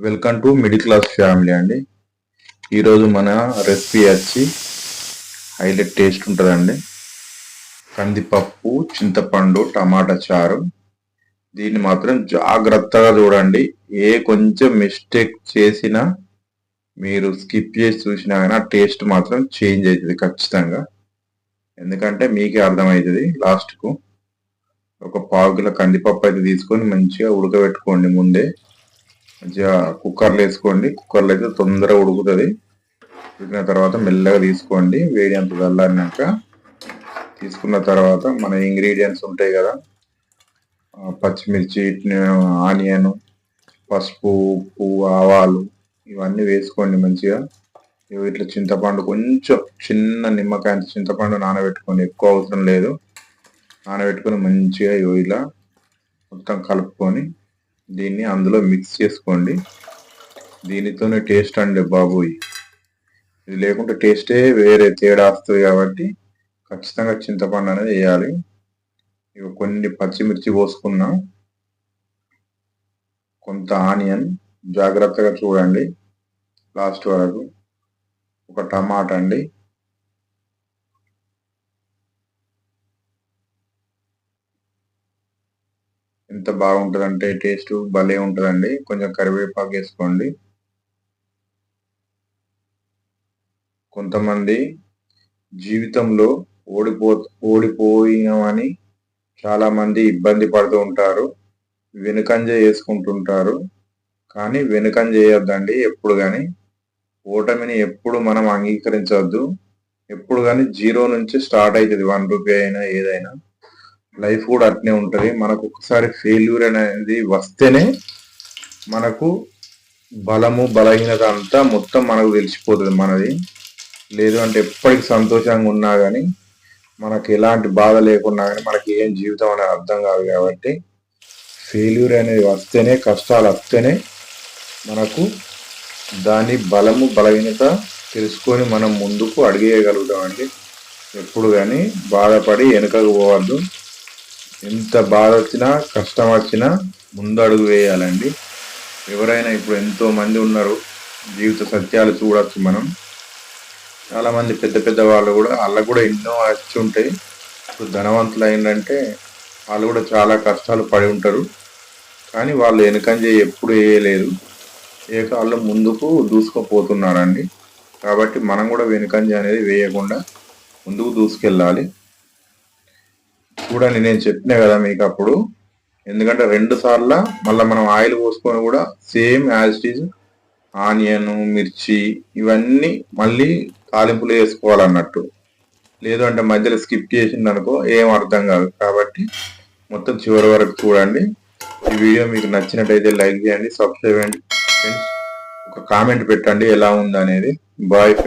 Welcome to middle class family అండి. ఈరోజు మన రెసిపీ వచ్చి హైలైట్ టేస్ట్ ఉంటుందండి. కందిపప్పు, చింతపండు, టమాటా చారు. దీన్ని మాత్రం జాగ్రత్తగా చూడండి. ఏ కొంచెం మిస్టేక్ చేసినా, మీరు స్కిప్ చేసి చూసినా కానీ ఆ టేస్ట్ మాత్రం చేంజ్ అవుతుంది ఖచ్చితంగా. ఎందుకంటే మీకే అర్థమవుతుంది లాస్ట్కు. ఒక పావు కిలో కందిపప్పు అయితే తీసుకొని మంచిగా ఉడకబెట్టుకోండి. ముందే మంచిగా కుక్కర్లో వేసుకోండి. కుక్కర్లో అయితే తొందరగా ఉడుకుతుంది. ఉడికిన తర్వాత మెల్లగా తీసుకోండి. వేడి అంత చల్లారినాక తీసుకున్న తర్వాత మన ఇంగ్రీడియంట్స్ ఉంటాయి కదా, పచ్చిమిర్చి, ఆనియన్, పసుపు, ఉప్పు, ఆవాలు ఇవన్నీ వేసుకోండి మంచిగా. ఇట్లా చింతపండు కొంచెం చిన్న నిమ్మకాయ చింతపండు నానబెట్టుకోండి, ఎక్కువ అవసరం లేదు. నానబెట్టుకొని మంచిగా ఇలా మొత్తం కలుపుకొని దీన్ని అందులో మిక్స్ చేసుకోండి. దీనితోనే టేస్ట్ అండి బాబోయ్. ఇది లేకుంటే టేస్టే వేరే తేడా వస్తుంది. కాబట్టి ఖచ్చితంగా చింతపండు అనేది వేయాలి. ఇక కొన్ని పచ్చిమిర్చి పోసుకున్నా, కొంత ఆనియన్, జాగ్రత్తగా చూడండి లాస్ట్ వరకు. ఒక టమాటా అండి, ఎంత బాగుంటుందంటే టేస్ట్ భలే ఉంటుందండి. కొంచెం కరివేపాకు వేసుకోండి. కొంతమంది జీవితంలో ఓడిపోయినామని చాలా మంది ఇబ్బంది పడుతూ ఉంటారు, వెనుకంజ వేసుకుంటుంటారు. కానీ వెనుకంజ చేయొద్దండి ఎప్పుడు కానీ. ఓటమిని ఎప్పుడు మనం అంగీకరించవద్దు. ఎప్పుడు కానీ జీరో నుంచి స్టార్ట్ అవుతుంది. 1 రూపీ అయినా ఏదైనా. లైఫ్ కూడా అట్నే ఉంటుంది. మనకు ఒకసారి ఫెయిల్యూర్ అనేది వస్తేనే మనకు బలము బలహీనత అంతా మొత్తం మనకు తెలిసిపోతుంది మనది. లేదు అంటే ఎప్పటికి సంతోషంగా ఉన్నా కానీ, మనకి ఎలాంటి బాధ లేకున్నా కానీ మనకి ఏం జీవితం అనేది అర్థం కాదు. కాబట్టి ఫెయిల్యూర్ అనేది వస్తేనే, కష్టాలు వస్తేనే మనకు దాని బలము బలహీనత తెలుసుకొని మనం ముందుకు అడిగేయగలుగుతామండి. ఎప్పుడు కానీ బాధపడి వెనుకకు పోవద్దు. ఎంత బాధ వచ్చినా, కష్టం వచ్చినా ముందు అడుగు వేయాలండి. ఎవరైనా ఇప్పుడు ఎంతో మంది ఉన్నారు, జీవిత సత్యాలు చూడొచ్చు మనం. చాలా మంది పెద్ద పెద్ద వాళ్ళు కూడా, వాళ్ళకు కూడా ఎన్నో వచ్చి ఉంటాయి. ఇప్పుడు ధనవంతులు అయిందంటే వాళ్ళు కూడా చాలా కష్టాలు పడి ఉంటారు. కానీ వాళ్ళు వెనుకంజ ఎప్పుడు వేయలేదు, ఏ కాళ్ళు ముందుకు దూసుకుపోతున్నారండి. కాబట్టి మనం కూడా వెనుకంజ అనేది వేయకుండా ముందుకు దూసుకెళ్ళాలి. చూడండి, నేను చెప్పినా కదా మీకు అప్పుడు. ఎందుకంటే 2 సార్లు మళ్ళీ మనం ఆయిల్ పోసుకొని కూడా same as it is onion, మిర్చి ఇవన్నీ మళ్ళీ తాలింపులు వేసుకోవాలన్నట్టు. లేదు అంటే మధ్యలో స్కిప్ చేసింది అనుకో ఏం అర్థం కాదు. కాబట్టి మొత్తం చివరి వరకు చూడండి. ఈ వీడియో మీకు నచ్చినట్టయితే లైక్ చేయండి, సబ్స్క్రైబ్ చేయండి ఫ్రెండ్స్. ఒక కామెంట్ పెట్టండి ఎలా ఉంది అనేది. Bye friends.